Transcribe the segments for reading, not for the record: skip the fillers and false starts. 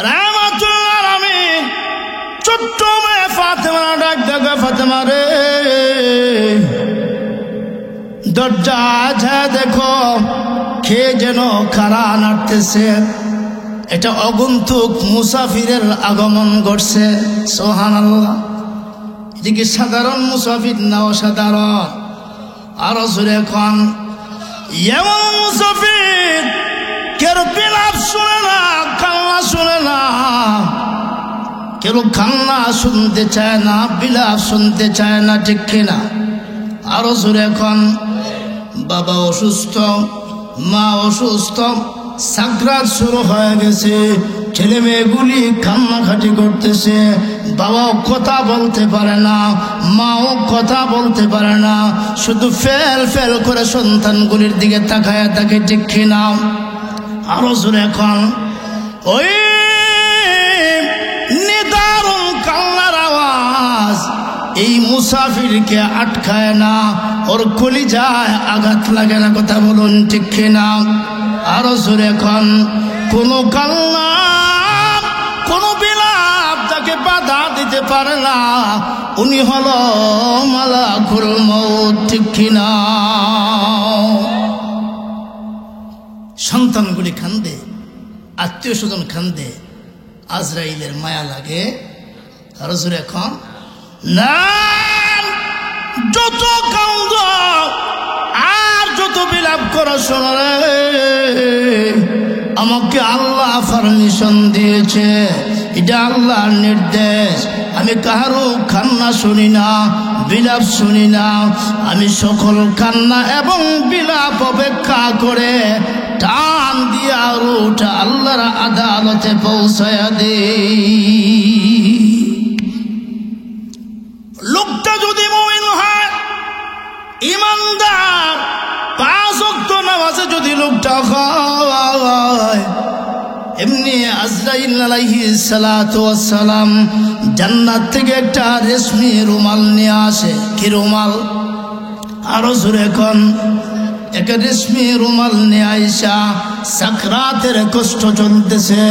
রাহমাতুল আলামিন ছোট্ট মেয়ে ফাতেমা ডাক দেখা, ফাতেমা রে দরজা যা দেখো কে যেন খাড়া নাড়তেছে, এটা অগন্তুক মুসাফিরের আগমন ঘটছে। সুবহানাল্লাহ। এটা কি সাধারণ মুসাফির না অসাধারণ? আরো জোরে এখন এমন মুসাফির কেউ বিলাপ শুনে না, কান্না শুনে না, কেউ কান্না শুনতে চায় না, বিলাপ শুনতে চায় না, ঠিক কিনা? আরো জোরে এখন বাবা অসুস্থ, মা অসুস্থ, সাকরাত শুরু হয়ে গেছে, ছেলে মেয়েগুলি কান্নাকাটি করতেছে, বাবাও কথা বলতে পারে না, মাও কথা বলতে পারে না, শুধু ফেল ফেল করে সন্তানগুলির দিকে তাকায় থাকে, ঠিক কিনা? আরো জোরে এখন ওই নিদারুণ কান্নার আওয়াজ এই মুসাফিরকে আটকায় না, ওর কলিজায় আঘাত লাগে না, কথা বলুন ঠিক কিনা? আরো জোরে এখন কোনো কান্না, কোনো বিলাপ তাকে বাধা দিতে পারে না, উনি হলো মালাকুল মউত, ঠিক কিনা? সন্তানগুলি কান্দে, আত্মীয় স্বজন কান্দে, আজরাইলের মায়া লাগে। আরো জোরে এখন না, যত কান্দ আর যত বিলাপ করা শোনা, আমাকে আল্লাহ পারমিশন দিয়েছে, এটা আল্লাহর নির্দেশ। আমি কারো কান্না শুনি না, বিলাপ শুনি না, আমি সকল কান্না এবং বিলাপ অপেক্ষা করে টান দিয়া রুটা আল্লাহর আদালতে পৌঁছায়া দে। লোকটা যদি মুমিন হয়, ইমানদার, 5 ওয়াক্ত নামাজে যদি লোকটা হয়, এমনি আজরাইল আলাইহিস সালাতু ওয়াস সালাম জান্নাত থেকে একটা রেশমি রুমাল নিয়ে আসে। কি রুমাল? আরো জোরে এখন একটা রেশমি রুমাল নিয়ে আইসা সাকরাতের কষ্ট চলতেছে,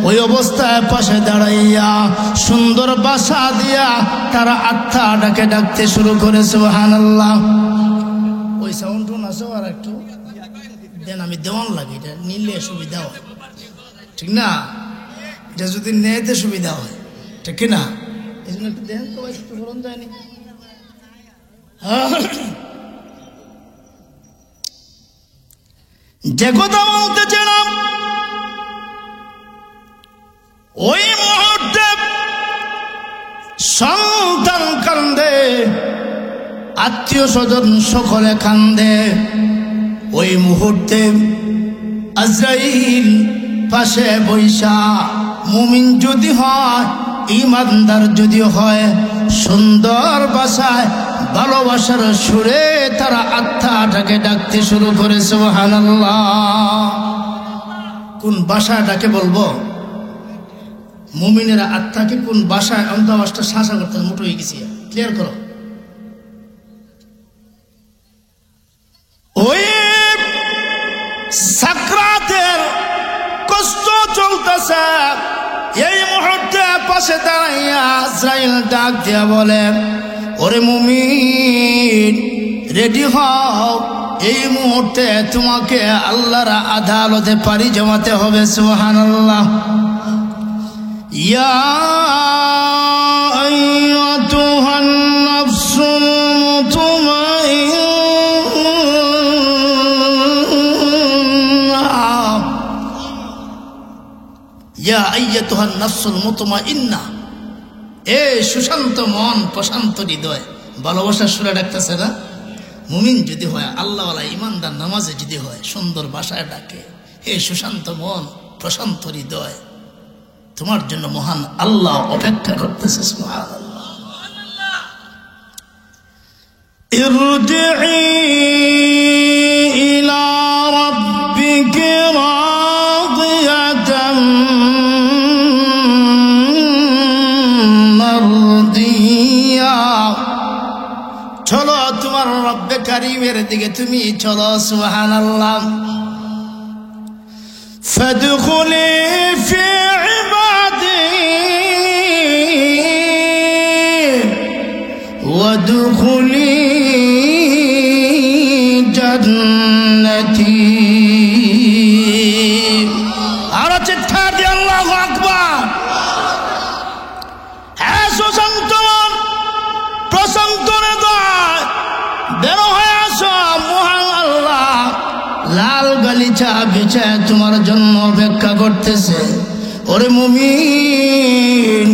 ওই অবস্থায় পাশে দাঁড়াইয়া সুন্দর ভাষা দিয়া তারা আত্মাটাকে ডাকতে শুরু করে। সুবহানাল্লাহ। ওই সাউন্ড আছে আর একটু দেন, আমি দেওয়ান লাগে, এটা নিলে সুবিধা হয়, ঠিক না? এটা যদি নেতে সুবিধা হয়, ঠিক না? এই জন্য একটু দেন তো, একটু গরম যায়নি। যে কথা বলতে চাইলাম, ওই মুহূর্তে সন্তান কান্দে, আত্মীয় স্বজন সকলে কান্দে। ওই মুহূর্তে আজরাইল পাশে বৈশা, মুমিন যদি হয়, ইমানদার যদি হয়, সুন্দর ভাষায় ভালোবাসার সুরে তারা আত্মাটাকে ডাকতে শুরু করে। সুবহানাল্লাহ। কোন ভাষাটাকে বলবো? মুমিনের আত্মাকে কোন ভাষায়? অন্তঃবাসটা শাসা করতে মোটো হয়ে গেছি, ক্লিয়ার করো। ওই সাকরাতের কষ্ট চলতেছে, এই মুহূর্তে পাশে দাঁড়াইয়া আজরাইল ডাক দিয়া বলে, ওরে মুমিন রেডি হও, এই মুহূর্তে তোমাকে আল্লাহর আদালতে পারি জমাতে হবে। সুবহানাল্লাহ। ইয়া আইয়াতুহান নাফসুল মুতমাইন্নাহ, ইয়া আইয়াতুহান নাফসুল মুতমাইন্নাহ, এ সুশান্ত মন, প্রশান্ত হৃদয়। ভালোবাসার সুরে ডাকতেছে না? মুমিন যদি হয়, আল্লাহওয়ালা ইমানদার, নামাজে যদি হয়, সুন্দর ভাষায় ডাকে, হে সুশান্ত মন, প্রশান্ত হৃদয়, তোমার জন্য মহান আল্লাহ অপেক্ষা করতেছে। সুবহানাল্লাহ। ইরজিই ইলা রাব্বিকি রাদিয়াতাম মারদিয়া, চলো তোমার রব্বে কারীমের দিকে তুমি চলো। সুবহানাল্লাহ। فادخلي في عبادي وادخلي جنتي আর চিৎকার দিয়ে আল্লাহু আকবার হ্যাঁ সুসন্তন প্রসন্তনে দয় বের হয়ে আসো মহান আল্লাহ লাল গালিচা বিছায় তোমার জন্য অপেক্ষা করতেছে ওরে মুমিন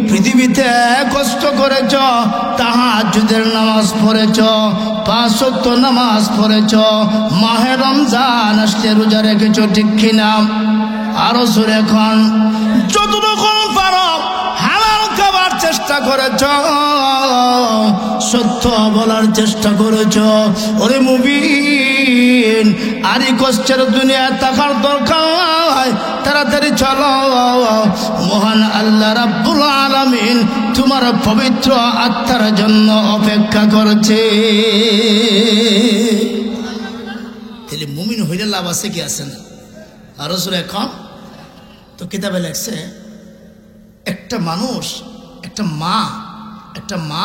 পৃথিবীতে কষ্ট করেছ তাহাজ্জুদের নামাজ পড়েছ 5 ওয়াক্ত নামাজ পড়েছ মাহে রমজান আসলে রোজা রেখেছ ঠিক কিনা আরো জোরে এখন যতটুকু পারো হালাল খাবার চেষ্টা করেছ সত্য বলার চেষ্টা করেছ ওরে মুমিন আরই কষ্টের দুনিয়া থাকার দরকার নাই তাড়াতাড়ি চলো মহান আল্লাহ রাব্বুল আলামিন তোমার পবিত্র আত্মার জন্য অপেক্ষা করছে তাহলে মুমিন হইলে লাভ আছে কি আছে না আরো জোরে এখন তো কিতাবে লেখছে একটা মানুষ একটা মা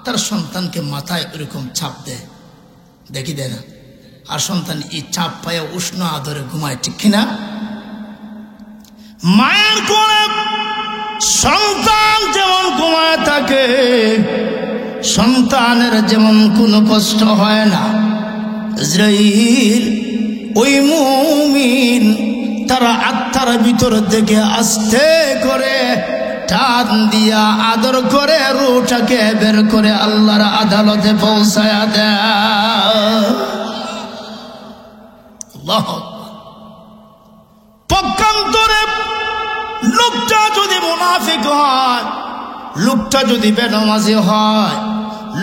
তার সন্তানকে মাথায় এরকম চাপ দেয় দেখি দেয় না আর সন্তান এই চাপ পায়ে উষ্ণ আদরে ঘুমায় ঠিক কিনা মায়ের কোলে সন্তান যেমন ঘুমায় থাকে সন্তানের যেমন কোনো কষ্ট হয় না ইসরাইল ওই মুমিন তারা আত্মার ভিতর থেকে আস্তে করে টান দিয়া আদর করে রূহটাকে বের করে আল্লাহর আদালতে পৌঁছায়া দেয় আল্লাহু আকবার পক্ষান্তরে লোকটা যদি মুনাফিক হয় লোকটা যদি বেনামাজি হয়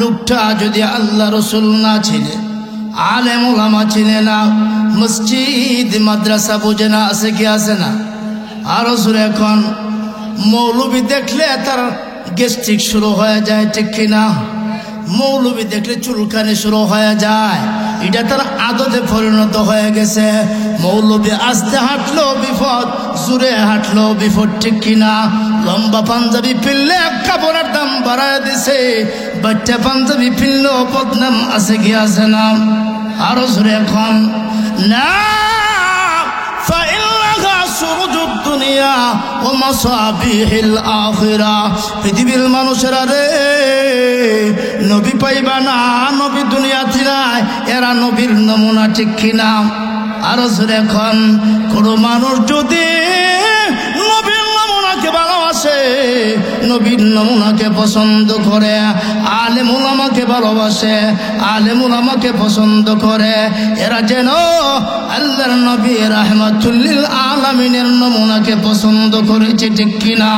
লোকটা যদি আল্লাহ রাসূল না চিনে আলেম ওলামা চিনে না মসজিদ মাদ্রাসা বুঝে না আছে কি আছে না আরো জোরে এখন মৌলবি দেখলে তার গ্যাস্ট্রিক শুরু হয়ে যায় ঠিক কিনা মৌলবি দেখলে চুলকানি শুরু হয়ে যায় এটা তার আদতে পরিণত হয়ে গেছে মৌলবি আস্তে হাঁটলো বিপদ জোরে হাঁটলো বিপদ ঠিক কিনা লম্বা পাঞ্জাবি পিনলে কাপড়ের দাম বাড়ায় দিছে বাচ্চা পাঞ্জাবি পিনলেও বদনাম আছে কি আছে না আরো জোরে এখন না দুনিয়া ও মাসাবিহিল আখিরা পৃথিবীর মানুষেরা রে নবী পাইবা না নবী দুনিয়াতে নাই এরা নবীর নমুনা ঠিক কিনা আরো জোরে এখন কোন মানুষ যদি নবীর নমুনাকে ভালোবাসে নবীর নমুনাকে পছন্দ করে আলেম উলামাকে ভালোবাসে আলেম উলামাকে পছন্দ করে এরা যেন আল্লাহর নবী রাহমাতুল লিল আলামিনের নমুনাকে পছন্দ করেছে ঠিক কিনা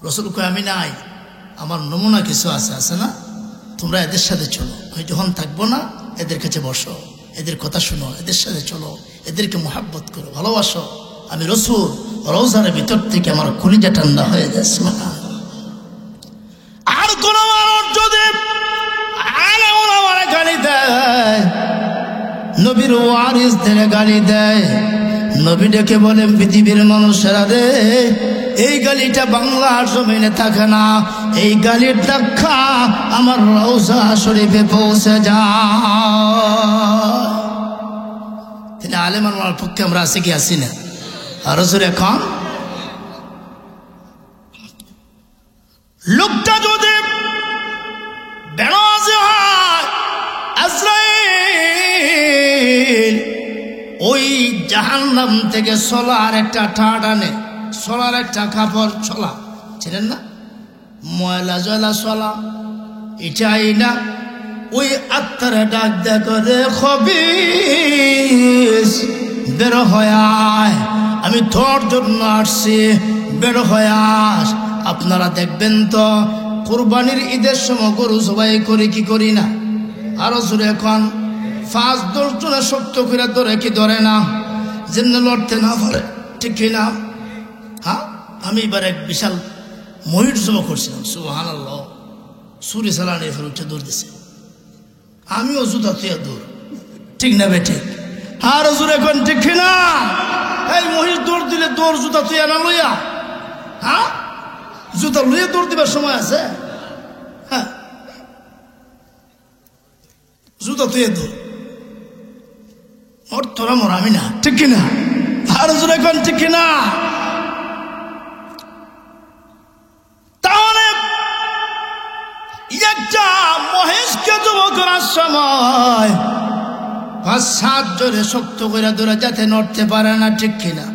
রাসূল কয় আমি নাই আমার নমুনা কিছু আছে আছে না তোমরা এদের সাথে চলো আমি যখন থাকবো না এদের কাছে বসো এদের কথা শুনো এদের সাথে চলো এদেরকে মোহাব্বত করো ভালোবাসো আমি রাসূল রওজার ভিতর থেকে আমার কলিজা ঠান্ডা হয়ে যায় আর কোন মানুষ যদি আলেম ওলামারে গালি দেয় নবীর ওয়ারিসদের গালি দেয় নবী ডেকে বলেন পৃথিবীর মানুষেরা রে এই গালিটা বাংলার জমিনে থাকে না এই গালির ধাক্কা আমার রওজা শরীফে পৌঁছে যায় তিনি আলেম ওলামার পক্ষে আমরা আছি কি আছি না আর জোরে এখন লোকটা যদি বেনামাজি হয় আজরাইল ওই জাহান্নাম থেকে সোলার একটা ঠাট আনে সোলার একটা কাপড় ছোলা ছিলেন না ময়লা জয়লা সোলা এটাই না ওই আত্মারে ডাক দেয়া করে খবিস বের হয়ে আয় আমি তোর জন্য আসছি বের হয়ে আস আপনারা দেখবেন তো কুরবানির ঈদের সময় গরু জবাই করি কি করি না আরো জোরে এখন 5-10 জনে শক্ত করে ধরে কি ধরে না যেন লড়তে না পারে ঠিক কিনা হ্যাঁ আমি এবার এক বিশাল ময়ূর জমা করছিলাম সুবহানাল্লাহ সুরি সালানি ফের উঠে দৌড় দিছে আমিও জুতা তুই দৌড় ঠিক না বেঠিক? আর হুজুর এখন ঠিক না? এই মহিষ দৌড় দিলে দৌড় জুতা তুই আনা লইয়া, হ্যাঁ জুতা লইয়া দৌড় দিবার সময় আছে? হ্যাঁ জুতা তুই দৌড় ওর তোরা মোর আমি না, ঠিক কিনা? আর হুজুর এখন ঠিক কিনা? তাহলে একটা মহেশকে জব করার সময় 5-7 জনে শক্ত করে ধরে যাতে নড়তে পারে না, ঠিক কিনা?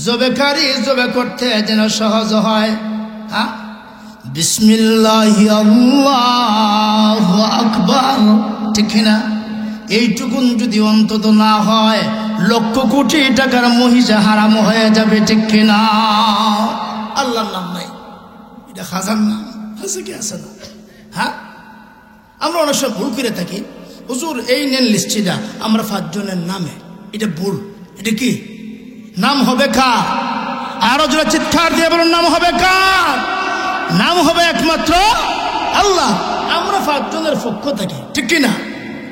জবেকারী জবে করতে যেন সহজ হয়। হ্যাঁ বিসমিল্লাহি আল্লাহু আকবার, ঠিক কিনা? এইটুকুন যদি অন্তত না হয় লক্ষ কোটি টাকার মহিষা হারাম হয়ে যাবে, ঠিক কিনা? আল্লাহর নাম নাই, এটা খাজার নাম আছে কি আছে না? হ্যাঁ আমরা অনেক সময় ভুল করে থাকি। হুজুর এই নেন লিস্টিটা, আমরা 5 জনের নামে, এটা ভুল। এটা কি নাম হবে কার? আরো যারা চিৎকার দিয়ে বলুন নাম হবে কার? নাম হবে একমাত্র আল্লাহ। আমরা 5 জনের পক্ষ থাকি, ঠিক কিনা?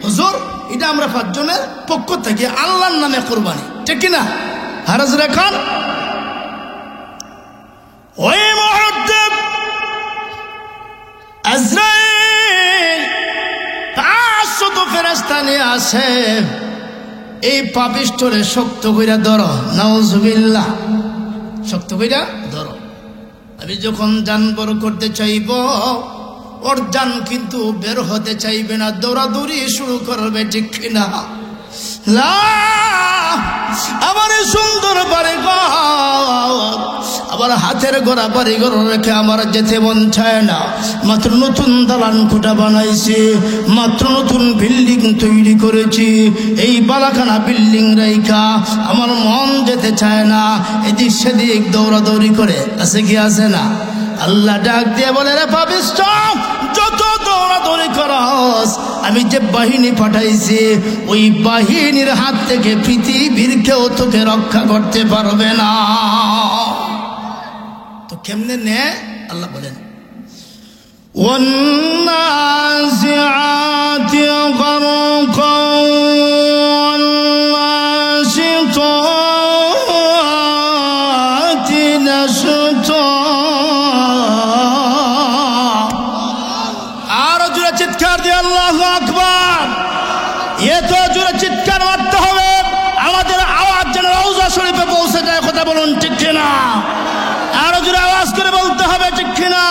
হুজুর এটা আমরা 5 জনের পক্ষ থাকি আল্লাহর নামে কোরবানি, ঠিক কিনা? আর হুজুর এখন ওই মুহূর্তে আজরাইল 500 ফেরেশতা নিয়ে আসে, এই পাপিষ্ঠরে শক্ত কইরা ধরো, নাউজুবিল্লাহ, শক্ত কইরা ধরো। আমি যখন জান বড় করতে চাইব ওর জান কিন্তু বের হতে চাইবে না, দৌড়াদৌড়ি শুরু করবে, ঠিক কিনা? আমার সুন্দর বাড়ি ঘর, আবার হাতের গোড়া বাড়ি ঘর রেখে আমার যেতে মন চায় না। মাত্র নতুন দালান কোঠা বানাইছি, মাত্র নতুন বিল্ডিং তৈরি করেছি, এই বালাখানা বিল্ডিং রেখা আমার মন যেতে চায় না, এদিক সেদিক দৌড়াদৌড়ি করে। আছে কি আছে না? আল্লাহ ডাক দিয়ে বলে, রে পাপিষ্ঠ, যত দৌড়াদৌড়ি করস আমি যে বাহিনী পাঠাইছি ওই বাহিনীর হাত থেকে পৃথিবীর কেউ তোকে রক্ষা করতে পারবে না। তো কেমনে নে? আল্লাহ বলেন ওয়ান্নাজিআতি গারকা ওয়ান্নাশিতাতি নাশতা। আরো জোরে চিৎকার দিয়ে আল্লাহু আকবার। এত জোরে চিৎকার মারতে হবে আমাদের আওয়াজ যেন রওজা শরীফে পৌঁছে যায়। কথা বলুন ঠিক কিনা? আরো জোরে আওয়াজ করে বলতে হবে, ঠিক কিনা?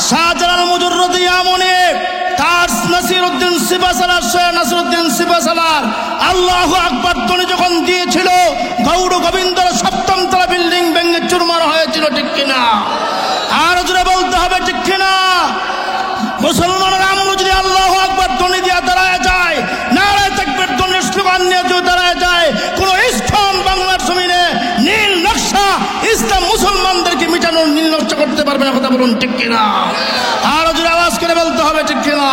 শাহজালাল মুজাররদি আমনে তার নাসিরউদ্দিন সিপাহসালার শেখ নাসিরউদ্দিন সিপাহসালার আল্লাহু আকবার ধ্বনি যখন দিয়েছিল, গৌর গোবিন্দর 7ম তলা বিল্ডিং ভেঙে চুরমার হয়েছিল, ঠিক কিনা? আরো জোরে বলতে হবে, ঠিক কিনা? মুসলমানরা আমরা যদি আল্লাহু আকবার ধ্বনি দিয়ে দাঁড়ায় যায়, নারে তাকবীর ধ্বনির স্লোগান নিয়ে যদি দাঁড়ায় যায়, কোন ইসলাম বাংলার জমিনে নীল নকশা ইসলাম মুসলমানদেরকে মিটানোর নীল নকশা করতে পারবে না। কথা বলুন ঠিক কিনা? আরো জোরে আওয়াজ করে বলতে হবে, ঠিক কিনা?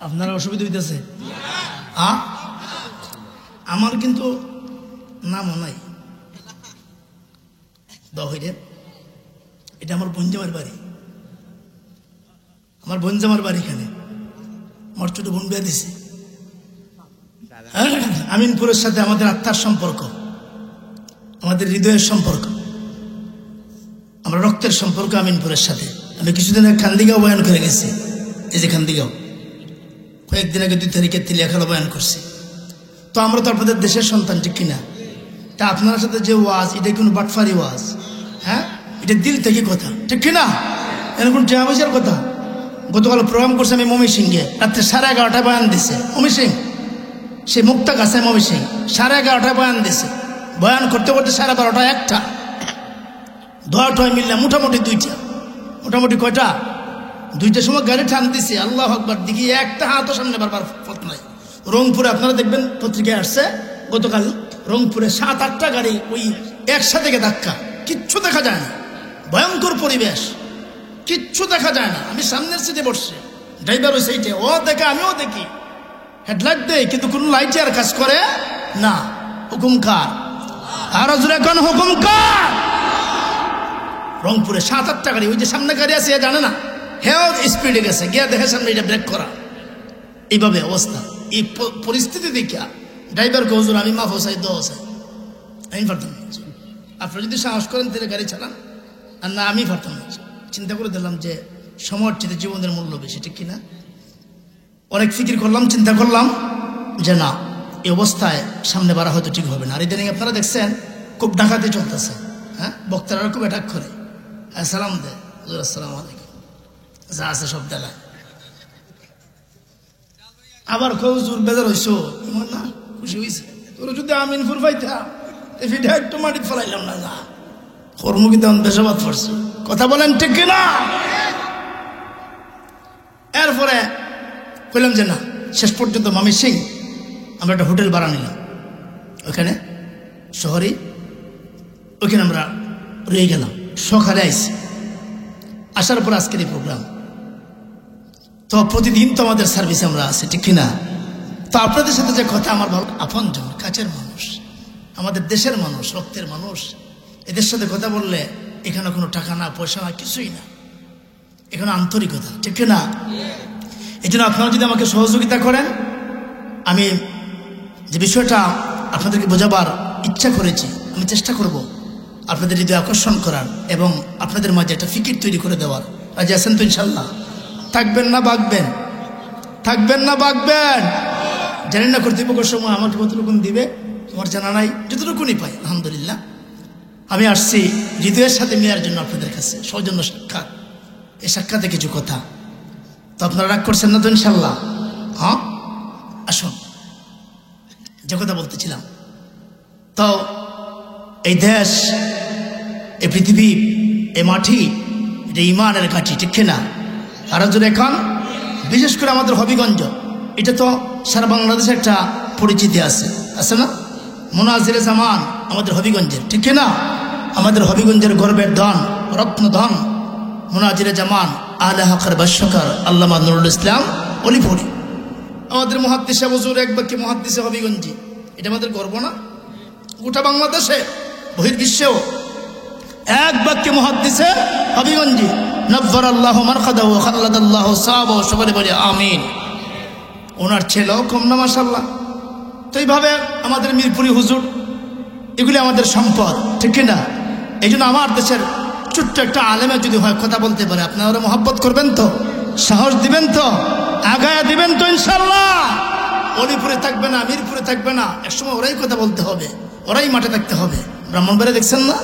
আপনারা অসুবিধা হইতেছে? আমার কিন্তু নামও নাই দহিরের। এটা আমার বঞ্জামার বাড়ি, আমার বঞ্জামার বাড়ি। এখানে আমার ছোট বোন বিয়ে দিছে। আমিনপুরের সাথে আমাদের আত্মার সম্পর্ক, আমাদের হৃদয়ের সম্পর্ক, আমরা রক্তের সম্পর্ক আমিনপুরের সাথে। আমি কিছুদিন আগে খান্দিগাঁও বয়ান করে গেছি। এই যে খান্দিগাঁও, কয়েকদিন আগে 2 তারিখে তিলিয়াখালা বয়ান করছি। তো আমরা তো আপনাদের দেশের সন্তান, ঠিক কিনা? তা আপনার সাথে যে ওয়াজ, এটা কোনো বাটফারি ওয়াজ? হ্যাঁ, এটা দিল থেকে কথা, ঠিক কিনা? এরকম টিয়া পয়সার কথা। গতকাল প্রোগ্রাম করছে আমি ময়মনসিংহে, রাত্রে 11:30টায় বয়ান দিছে। ময়মনসিংহ সে মুক্তা গাছে ময়মনসিংহ 11:30টায় বয়ান দিছে। বয়ান করতে করতে 12:30 1টা, ধোয়াটোয়া মিললে মোটামুটি 2টা। মোটামুটি কয়টা? 2টার সময় গাড়ি টান দিছে। আল্লাহু আকবার, দিকে একটা হাতও সামনে বারবার পথ নাই। রংপুরে আপনারা দেখবেন পত্রিকায় আসছে, গতকাল রংপুরে 7-8টা গাড়ি ওই একসাথে ধাক্কা, কিচ্ছু দেখা যায় না। ভয়ঙ্কর পরিবেশ, কিচ্ছু দেখা যায় না। আমি সামনের সিটে বসছি, ড্রাইভার ওই সাইডে, ও দেখে আমিও দেখি, হেডলাইট দেয় কিন্তু কোনো লাইটে আর কাজ করে না। হুকুম কার? আর জোরে এখন হুকুম কার? রংপুরে 7-8টা গাড়ি, ওই যে সামনে গাড়ি আছে এ জানে না, হেও স্পিডে গেছে, গিয়া দেখে সামনে এটা ব্রেক করা। এইভাবে অবস্থা। এই পরিস্থিতি দেখিয়া ড্রাইভারকে হুজুর আমি মাফ চাই, দোয়া চাই, আমি পারতাম না। আপনারা যদি সাহস করেন তাহলে গাড়ি চালান, আর না আমি পারতাম না। চিন্তা করে দিলাম যে সময়ের চেয়ে জীবনের মূল্য বেশি, ঠিক কিনা? অনেক ফিকির করলাম, চিন্তা করলাম যে না, এই অবস্থায় সামনে বাড়া হয়তো ঠিক হবে না। আর ইদানিং আপনারা দেখছেন খুব ডাকাতি চলতেছে, হ্যাঁ, বক্তারা খুব অ্যাটাক করে, সালাম দেয়, হুজুর আসসালামু আলাইকুম, যা আছে সব দেয়। আবার হুজুর বেজার হইছো, না খুশি হয়েছে, তোর যদি আমিনপুর পাইতাম ফিটা একটু মাটি ফেলাইলাম না, যা কর্মকি তেমন বেশাবাদ পড়ছে। কথা বলেন ঠিক কিনা? এরপরে কইলাম যে না, শেষ পর্যন্ত মামি সিং আমরা একটা হোটেল ভাড়া নিলাম ওখানে শহরে, ওইখানে আমরা রয়ে গেলাম। সকালে আইসি, আসার পর আজকের এই প্রোগ্রাম। তো প্রতিদিন তো আমাদের সার্ভিসে আমরা আছি, ঠিক কিনা? তো আপনাদের সাথে যে কথা, আমার ভালো আপনজন, কাছের মানুষ, আমাদের দেশের মানুষ, রক্তের মানুষ, এদের সাথে কথা বললে এখানে কোনো টাকা না, পয়সা না, কিছুই না, এখানে আন্তরিকতা, ঠিক কিনা? এই জন্য আপনারা যদি আমাকে সহযোগিতা করেন, আমি যে বিষয়টা আপনাদেরকে বোঝাবার ইচ্ছা করেছি, আমি চেষ্টা করব আপনাদের হৃদয় আকর্ষণ করার এবং আপনাদের মাঝে একটা ফিকির তৈরি করে দেওয়ার। রাজি আছেন তো ইনশাল্লাহ? থাকবেন না বাগবেন? থাকবেন না বাগবেন? জানি না কর্তৃপক্ষের সময় আমাকে কতটুকুন দিবে, আমার জানা নাই, যতটুকুনি পাই আলহামদুলিল্লাহ। আমি আসছি হৃদয়ের সাথে মেয়ার জন্য আপনাদের কাছে, সৌজন্য সাক্ষাৎ। এই সাক্ষাতে কিছু কথা, তো আপনারা রাগ করছেন না তো ইনশাল্লাহ? হ্যাঁ, আসুন। যে কথা বলতেছিলাম, তো এই দেশ, এই পৃথিবী, এই মাটি, এটা ইমানের কাঠি, ঠিক কিনা? আর যদি এখন বিশেষ করে আমাদের হবিগঞ্জ, এটা তো সারা বাংলাদেশে একটা পরিচিতি আছে, আছে না? মুনাজিরে জামান আমাদের হবিগঞ্জের, ঠিক কিনা? আমাদের হবিগঞ্জের গর্বের ধন, রত্নধন মুনাজিরে জামান আলে হকের ভাষ্যকার আল্লামা নুরুল ইসলাম অলিপুরি, আমাদের মুহাদ্দিস হুজুর এক বাক্যে মুহাদ্দিসে হবিগঞ্জি। এটা আমাদের গর্ব না? গোটা বাংলাদেশে, বহির্বিশ্বেও এক বাক্যে মুহাদ্দিসে হবিগঞ্জি। নব্বরাল্লাহু মারকাদাহু ওয়া খাল্লাদাল্লাহু সাহাবাহু, সবাই বলে আমিন। ওনার ছেলেও কম না মাশাআল্লাহ। তো এইভাবে আমাদের মিরপুরি হুজুর, এগুলি আমাদের সম্পদ, ঠিক কিনা? এই জন্য আমার দেশের ছোট্ট একটা আলেমে যদি হয় কথা বলতে পারে, আপনারা মহব্বত করবেন তো, সাহস দিবেন তো, আগায়া দিবেন তো ইনশাল্লাহ? অলিপুরে থাকবে না, মিরপুরে থাকবে না, একসময় ওরাই কথা বলতে হবে, ওরাই মাঠে থাকতে হবে। ব্রাহ্মণবাড়িয়া দেখছেন না,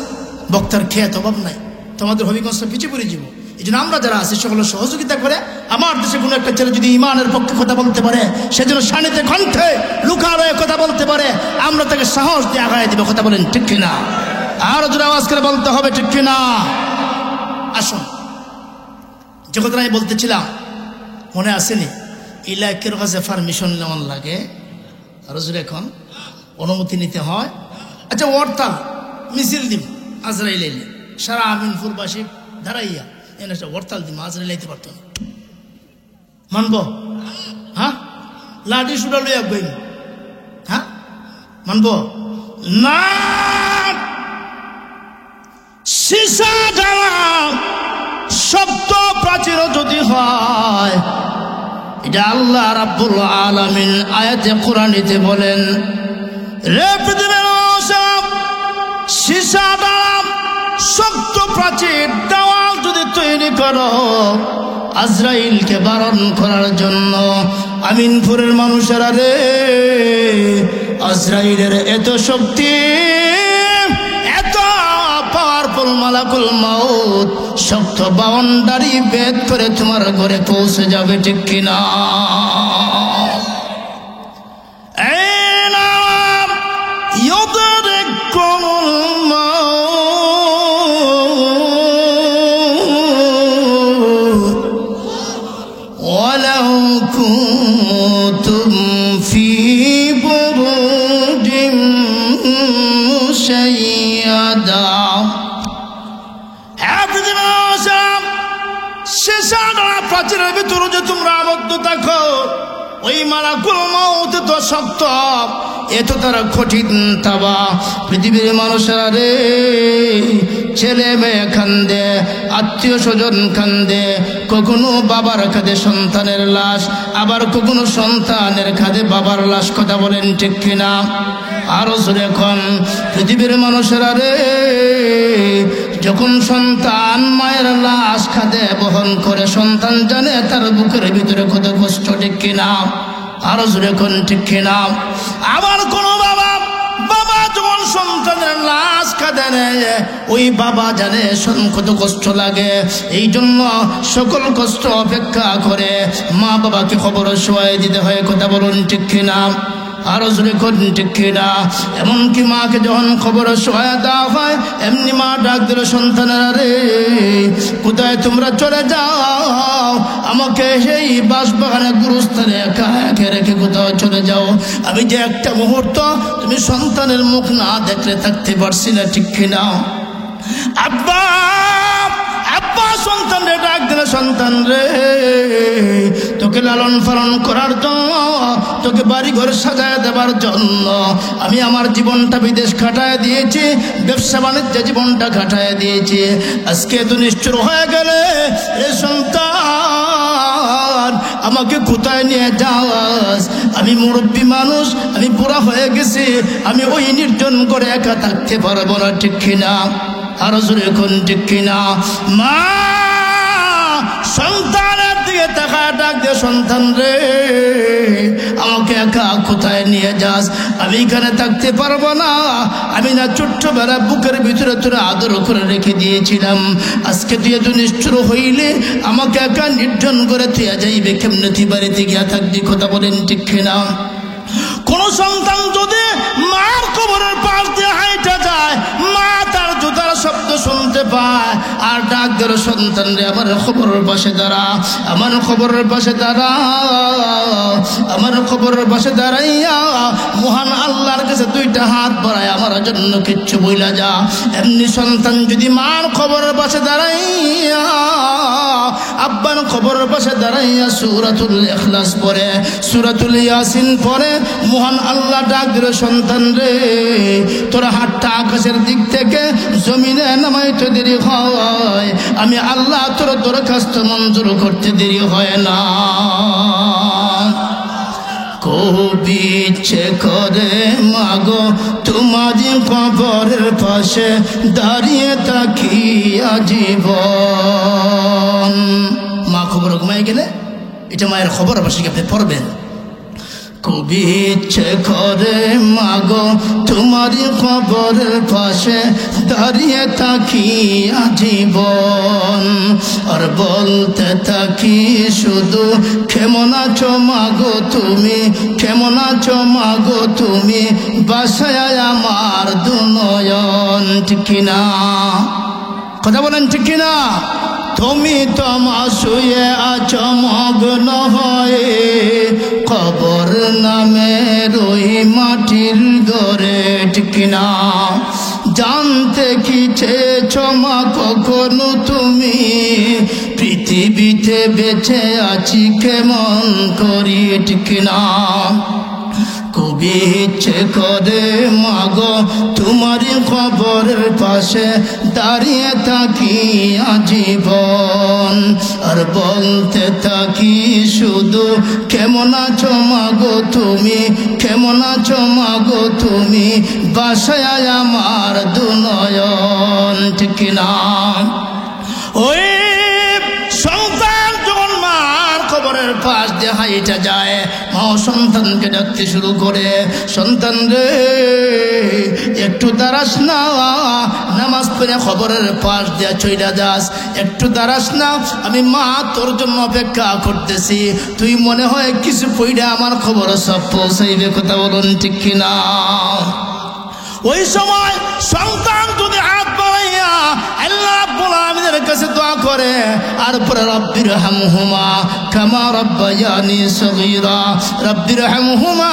বক্তার খেয়াত অভাব নাই। তোমাদের হবিগঞ্জটা পিছিয়ে পড়ে যাব। এই জন্য আমরা যারা আছি সকলের সহযোগিতা করে, আমার দেশে কোনো একটা ছেলে যদি ইমানের পক্ষে কথা বলতে পারে, সেজন্য শানিতে কণ্ঠে লুকারয়ে কথা বলতে পারে, আমরা তাকে সাহস দিয়ে আগায় দিব। কথা বলেন ঠিক কিনা? আরো জোরে আওয়াজ করে বলতে হবে, ঠিক কিনা? আসুন, যে কথাটা আমি বলতেছিলাম মনে আসেনি, ইলাকের কাছে পারমিশন নেওয়ার লাগে, আরো জোরে এখন অনুমতি নিতে হয়। আচ্ছা, হরতাল মিছিল দিম আজরাইল এলে, সারা আমিনপুরবাসী দাঁড়াইয়া এনে হরতাল দিম, আজরাইল আইতে পারত না, মানব? হ্যাঁ, লাঠি সুটা লইয়া বইন, হ্যাঁ মানব না? সীসা জ্বালা শব্দ প্রাচীর যদি হয়, এটা আল্লাহ রাব্বুল আলামিন আয়াতে কোরআনিতে বলেন, রে পৃথিবীর সব সীসা জ্বালা শক্ত প্রাচীর দেওয়াল যদি তৈরি করো আজরাইলকে বারণ করার জন্য, আমিনপুরের মানুষেরা রে, আজরাইলের এত শক্তি, এত পাওয়ারফুল মালাকুল মাউত, শক্ত বাউন্ডারি ভেদ করে তোমার ঘরে পৌঁছে যাবে, ঠিক কিনা? প্রাচীরের ভিতরে যে তোমরা আবদ্ধ থাকো, ওই মালাকুল মউত তো শক্ত, এত তারা কঠিন তাবা। পৃথিবীর মানুষেরা রে, ছেলে মেয়ে কান্দে, আত্মীয় স্বজন কান্দে, কখনো বাবার কাঁধে সন্তানের লাশ, আবার কখনো সন্তানের কাঁধে বাবার লাশ। কথা বলেন ঠিক কিনা? আরো জোরে এখন পৃথিবীর মানুষেরা রে, যখন সন্তান মায়ের লাশ কাঁধে বহন করে, সন্তান জানে তার বুকের ভিতরে কত কষ্ট। ঠিক কিনা? আরো জোরে এখন ঠিক কিনা? আবার কোন বাবা যখন সন্তানের লাশ কাঁধে নেয়, ওই বাবা জানে কত কষ্ট লাগে। এই জন্য সকল কষ্ট অপেক্ষা করে মা বাবাকে খবর শোয়াই দিতে হয়। কথা বলুন ঠিক কিনা? আরো জোরে কোন ঠিক কিনা? এমনকি মাকে যখন খবর শোয়া দেওয়া হয়, এমনি মা ডাক দিল, সন্তানেরা রে, কোথায় তোমরা চলে যাও? আমাকে সেই বাসবাগানে গুরুস্থানে একা একা রেখে কোথাও চলে যাও। আমি যে একটা মুহূর্ত তুমি সন্তানের মুখ না দেখলে থাকতে পারছি না। ঠিক কিনা? আব্বা আব্বা সন্তান রে ডাক দিল, সন্তান রে, তোকে লালন পালন করার জন্য, তোকে বাড়ি ঘর সাজায় দেবার জন্য আমি আমার জীবনটা বিদেশ কাটায় দিয়েছি, ব্যবসা বাণিজ্য জীবনটা কাটায় দিয়েছি। আজকে তো নিষ্ঠুর হয়ে গেলে এ সন্তান, আমাকে কোথায় নিয়ে যাওয়াস? আমি মুরব্বী মানুষ, আমি বুড়া হয়ে গেছি, আমি ওই নির্জন করে একা থাকতে পারবো না। ঠিক কিনা? আরো জোরে কোন ঠিক কিনা? মা সন্তানের দিকে তাকায় ডাক দে, সন্তান রে, আমাকে একা কোথায় নিয়ে যাস? আমি এখানে থাকতে পারবো না। আমি না ছোট্টবেলা বুকের ভিতরে তোরা আদর করে রেখে দিয়েছিলাম, আজকে তুই এত নিষ্ঠুর হইলে আমাকে একা নির্জন করে তুই যাইবে কেমনে? তুই বাড়িতে গিয়া থাকবি। কথা বলেন ঠিক কিনা? কোন সন্তান যদি মার কবরের পাশ দিয়ে হাইটা যায়, মা তার জুতার শব্দ শুনতে পায়, আর ডাক দিল, সন্তান রে, আমার খবরের পাশে দাঁড়া, আমার খবরের পাশে দাঁড়া, আমার খবরের পাশে দাঁড়াইয়া মহান আল্লাহর কাছে দুইটা হাত বাড়ায় আমার জন্য কিচ্ছু বইলা যা। এমনি সন্তান যদি মার খবরের পাশে দাঁড়াইয়া, আব্বার খবরের পাশে দাঁড়াইয়া সূরাতুল ইখলাস পড়ে, সূরাতুল ইয়াসিন পড়ে, মহান আল্লাহ ডাক দিল, সন্তান রে, তোর হাতটা আকাশের দিক থেকে জমিনে নামাইতে দেরি হয়, আমি আল্লাহ তোর দরখাস্ত মঞ্জুর করতে দেরি হয় না। কবি ইচ্ছে করে মাগো তোমারি কবরের পাশে দাঁড়িয়ে থাকি আজীবন। মা খবর ঘুমাই গেলে এটা মায়ের খবর পাশে আপনি পড়বেন। কবি ইচ্ছে করে মাগো তোমারি কবরের পাশে দাঁড়িয়ে থাকি আজীবন, আর বলতে থাকি শুধু কেমন আছো মাগো তুমি, কেমন আছো মাগো তুমি, বাসায় আমার দুনয়ন। ঠিক কিনা? কথা বলেন ঠিক কিনা? তুমি তোমা শুয়ে আছো মগ্ন হয়ে, কবর নামের ওই মাটির ঘরে। ঠিক কিনা? জানতে কি চেয়েছো মা কখনো তুমি, পৃথিবীতে বেঁচে আছি কেমন করি? ঠিক কিনা? কবি ইচ্ছে করে মাগো তোমারি কবরের পাশে দাঁড়িয়ে থাকি আজীবন, আর বলতে থাকি শুধু কেমন আছো মাগো তুমি, কেমন আছো মাগো তুমি, বাসায় আমার দুনয়ন। ঠিক না? ওই সন্তান যখন মার কবরের পাশ দিয়ে হাইটা যায়, মা সন্তানকে ডাকতে শুরু করে, সন্তান রে একটু দাঁড়াস না, নামাজ পড়ে খবরের পাশ দিয়ে চইলা যাস, একটু দাঁড়াস না, আমি মা তোর জন্য অপেক্ষা করতেছি। তুই মনে হয় কিছু পইড়া আমার খবর সব পৌঁছাইবে। কথা বলুন ঠিক কিনা? ওই সময় সন্তান যদি হাত বাড়াইয়া আল্লাহ রাব্বুল আলামিনের কাছে দোয়া করে, আর পরে রব্বির হামহুমা কামা রাব্বায়ানি সগীরা, রব্বির হামহুমা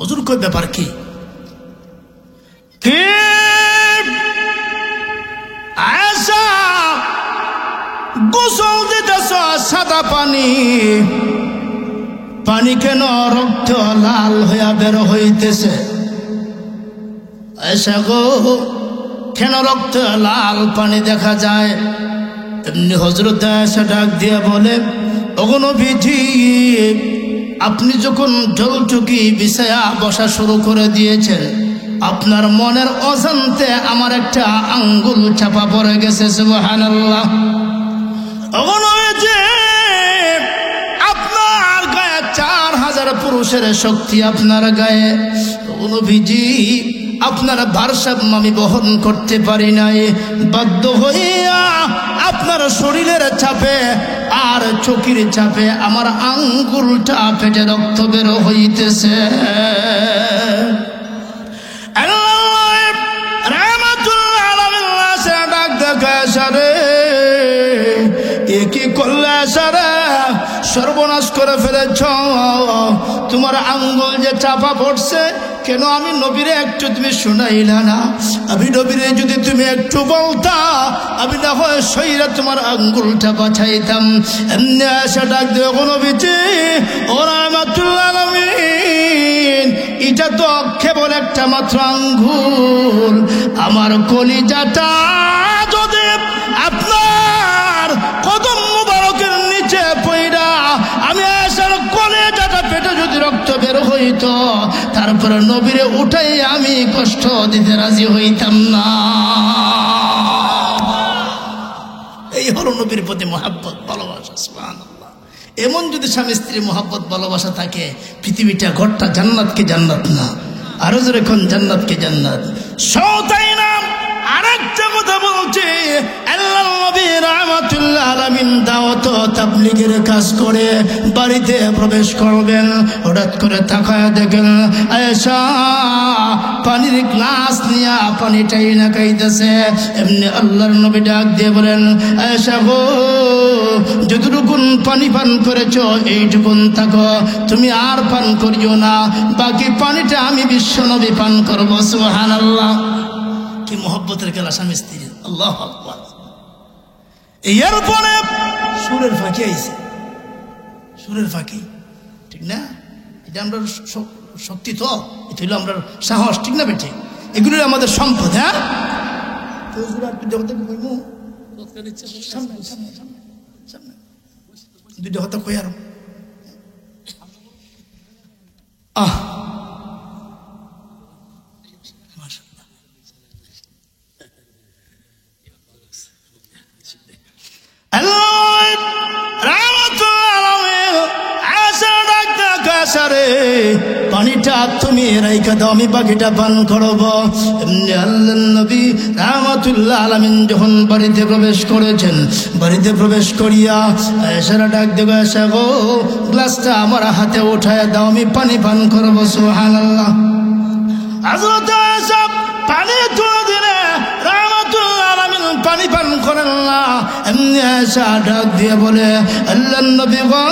হুজুর কই ব্যাপার কি? কি আয়েশা গোসল দিতেছ সাদা পানি, পানি কেন রক্ত লাল হইয়া বের হইতেছে? আয়েশা গো কেন রক্ত লাল পানি দেখা যায়? এমনি হযরত আয়েশা ডাক দিয়ে বলে, ওগো নবীজি, আপনি যখন ঢোলটুকি বিছায়া বসা শুরু করে দিয়েছেন, আপনার মনের অজান্তে আমার একটা আঙ্গুল চাপা পড়ে গেছে। সুবহানাল্লাহ। ওগো নবীজি, আপনার গায়ে 4000 পুরুষের শক্তি আপনার গায়ে। ওগো নবীজি, আপনার ভারসাম্য আমি বহন করতে পারি নাই, বাধ্য হইয়া আপনার শরীরের চাপে আর চোখের চাপে আমার আঙ্গুলটা পেটে রক্ত বের হইতেছে। কি করলে সারে, সর্বনাশ করে ফেলেছ, তোমার আঙ্গুল যে চাপা পড়ছে কেন? আমি নবীরে একটু তুমি শুনাইলা না? আমি নবীরে যদি তুমি একটু বলতা, আমি না হয় সইরা তোমার আঙ্গুলটা বাঁচাইতাম। এমনি আশা ডাক দেব, নবীজি ও রাহমাতুল আলামিন, এটা তো কেবল একটা মাত্র আঙ্গুল, আমার কলিজাটা যদি আপনার কদম মুবারকের নিচে পইড়া আমি আয়েশার কলিজাটা পেটে যদি রক্ত বের হইত, তারপরে নবীরে উঠাই আমি কষ্ট দিতে রাজি হইতাম না। এই হলো নবীর প্রতি মহব্বত, ভালোবাসা। সুবহানাল্লাহ। এমন যদি স্বামী স্ত্রীর মহব্বত ভালোবাসা থাকে, পৃথিবীটা ঘরটা জান্নাতকে জান্নাত না, আরো জোরে কোন জান্নাতকে জান্নাত। তাই না? আরেকটা কথা বলছি, আল্লাহর নবী রাহমাতুল্লাহ আলামিন দাওয়াত ও তাবলীগের কাজ করে বাড়িতে প্রবেশ করবেন, হঠাৎ করে তাকায়া দেখেন আয়েশা পানির গ্লাস নিয়ে পানিটাই না খাইতেছে। এমনি আল্লাহর নবী ডাক দিয়ে বলেন, আয়েশা গো, যতটুকুন পানি পান করেছো এইটুকুন থাকো, তুমি আর পান করিও না, বাকি পানিটা আমি বিশ্ব নবী পান করবো। সুবহানাল্লাহ। কি মহব্বতের খেলা স্বামী স্ত্রীর! আল্লাহু আকবার। এরপরে সুরের ফাঁকি আইছে, সুরের ফাঁকি, ঠিক না? এটা আমরা শক্তি, তো এটা হলো আমরা সাহস, ঠিক না বেঠে? এগুলো আমাদের সম্পদ। হ্যাঁ, দুইটা হতা কই আর পানিটা তুমি রাইখা দাও, আমি বাকিটা পান করব। এমনি আল্লাহর নবী রাহমাতুল্লাহ আলামিন যখন বাড়িতে প্রবেশ করেছেন, বাড়িতে প্রবেশ করিয়া আয়েশারা ডাক দেবে, আয়েশা গো, গ্লাসটা আমার হাতে উঠায় দাও, আমি পানি পান করব। সুবহানাল্লাহ। হযরত আয়েশা পানি তুলে দিলে রাহমাতুল্লাহ আলামিন পানি পান করেন না। এমনি আয়েশা ডাক দিয়ে বলে, আল্লাহর নবী গো,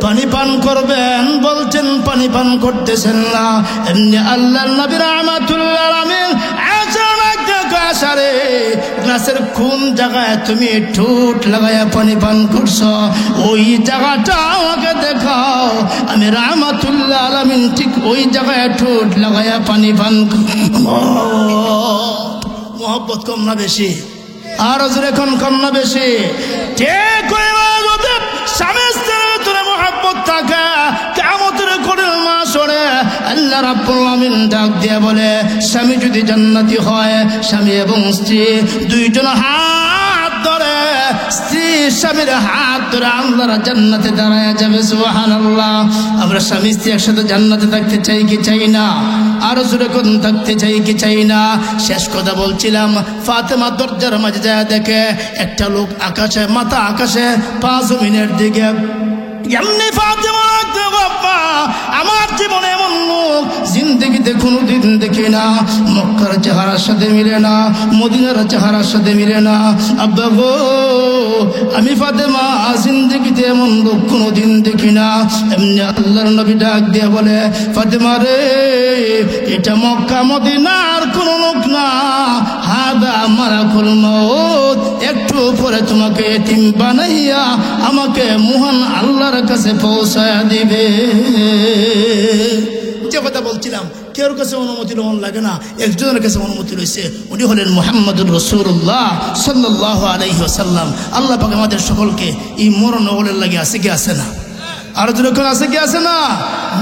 পানি পান করবেন বলছেন, পানি পান করতেছেন না। এমনি আল্লাহর নবী রাহমাতুল্লাহ আলামিন আয়েশা ডাক দিয়ে আয়েশারে, গ্লাসের কোন জায়গায় তুমি ঠোঁট লাগায়া পানি পান করছো, ওই জায়গাটা আমাকে দেখাও। আমি রাহমাতুল্লাহ আলামিন ঠিক ওই জায়গায় ঠোঁট লাগায়া পানি পান। মহব্বত কম না বেশি? আর জোরে কোন কম না বেশি? ঠিক স্বামী স্ত্রীর ভিতরে মহব্বত থাকে, কিয়ামতের কঠিন মাহশরে আল্লাহ রাব্বুল আলামিন ডাক দিয়ে বলে, স্বামী যদি জান্নাতি হয়, স্বামী এবং স্ত্রী দুইজন হাত ধরে, স্ত্রী স্বামীর হাত ধরে আল্লাহর জান্নাতে দাঁড়ায় যাবে। সুবহানাল্লাহ। আমরা স্বামী স্ত্রী একসাথে জান্নাতে থাকতে চাই কি চাই না? আরো জোরে কোন থাকতে চাই কি চাই না? শেষ কথা বলছিলাম, ফাতেমা দরজার মাঝে যায় দেখে একটা লোক আকাশে, মাথা আকাশে, পা জমিনের দিকে। এমনি ফাতেমা, আমার জীবনে এমন লোক জিন্দেগিতে কোনোদিন দেখি না। মক্কার চেহারা সাথে মিলে না, মদিনার চেহারার সাথে মিলে না। আব্বা গো, আমি ফাতেমা জিন্দেগিতে এমন লোক কোনোদিন দেখি না। এমনি আল্লাহর নবী ডাক দিয়ে বলে, ফাতেমা রে, এটা মক্কা মদিনার কোন লোক না, হাদা মালাকুল মউত। একটু পরে তোমাকে এতিম বানাইয়া আমাকে মহান আল্লাহর কাছে পৌঁছায়া দিবে। যে কথা বলছিলাম, কেউ কাছে অনুমতি লোন লাগে না, একজনের কাছে অনুমতি রয়েছে, উনি হলেন মুহাম্মদুর রাসূলুল্লাহ সাল্লাল্লাহু আলাইহি ওয়াসাল্লাম। আল্লাহ পাক আমাদের সকলকে এই মরণ ওলের লাগে আছে কি আছে না? আর যখন আছে কি আছে না?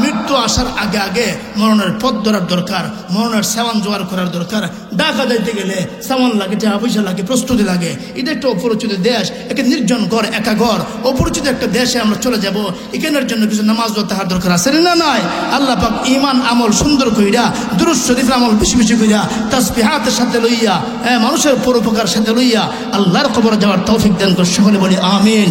মৃত্যু আসার আগে আগে মরণের পথ ধরার দরকার, মরণের সেবান জোয়ার করার দরকার। ডাকা যাইতে গেলে সেবান লাগে, টাকা পয়সা লাগে, প্রস্তুতি লাগে। এটা একটা অপরিচিত দেশ, একটা নির্জন ঘর, একা ঘর, অপরিচিত একটা দেশে আমরা চলে যাব। এখানের জন্য কিছু নামাজ তাহার দরকার আছে না নাই? আল্লাহ পাক ঈমান আমল সুন্দর কইরা, দুরূদ শরীফের আমল বেশি বেশি কইরা, তাসবিহাতের সাথে লইয়া, মানুষের পরোপকার সাথে লইয়া আল্লাহর কবরে যাওয়ার তৌফিক দান করে সকলে বলি আমিন।